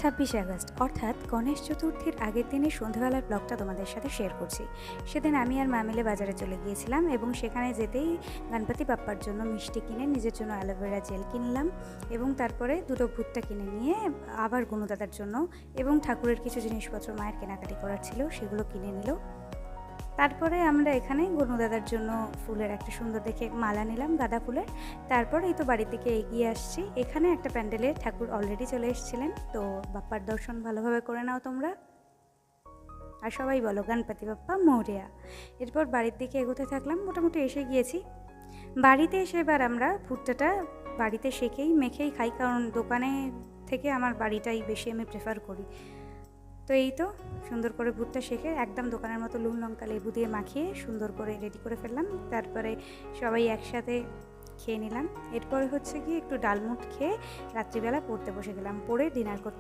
26 August অর্থাৎ গণেশ চতুর্থীর আগের দিনের সন্ধ্যাবেলার ব্লগটা তোমাদের সাথে শেয়ার করছি। সেদিন আমি আর মা মিলে বাজারে চলে গিয়েছিলাম এবং সেখানে যেতেই গণপতি বাপ্পার জন্য মিষ্টি কিনে নিজের জন্য অ্যালোভেরা জেল কিনলাম এবং তারপরে দুটো ভুট্টা কিনে নিয়ে আবার গুণদাদার জন্য এবং ঠাকুরের কিছু জিনিসপত্র মায়ের কেনাকাটি করার ছিল সেগুলো কিনে নিল। তারপরে আমরা এখানে গনুদাদার জন্য ফুলের একটা সুন্দর দেখে মালা নিলাম, গাঁদা ফুলের। তারপর এই তো বাড়ির দিকে এগিয়ে আসছি। এখানে একটা প্যান্ডেলে ঠাকুর অলরেডি চলে এসেছিলেন, তো বাপ্পার দর্শন ভালোভাবে করে নাও তোমরা, আর সবাই বলো গণপতি বাপ্পা মোরিয়া। এরপর বাড়ির দিকে এগোতে থাকলাম, মোটামুটি এসে গিয়েছি। বাড়িতে এসে এবার আমরা ভুট্টাটা বাড়িতে মেখেই খাই, কারণ দোকানে থেকে আমার বাড়িটাই বেশি আমি প্রেফার করি। তো এই তো সুন্দর করে ভুট্টা শেখে একদম দোকানের মতো নুন লঙ্কা লেবু দিয়ে মাখিয়ে সুন্দর করে রেডি করে ফেললাম। তারপরে সবাই একসাথে খেয়ে নিলাম। এরপরে হচ্ছে কি একটু ডালমুট খেয়ে রাত্রিবেলা পড়তে বসে গেলাম, পড়ে ডিনার করতে।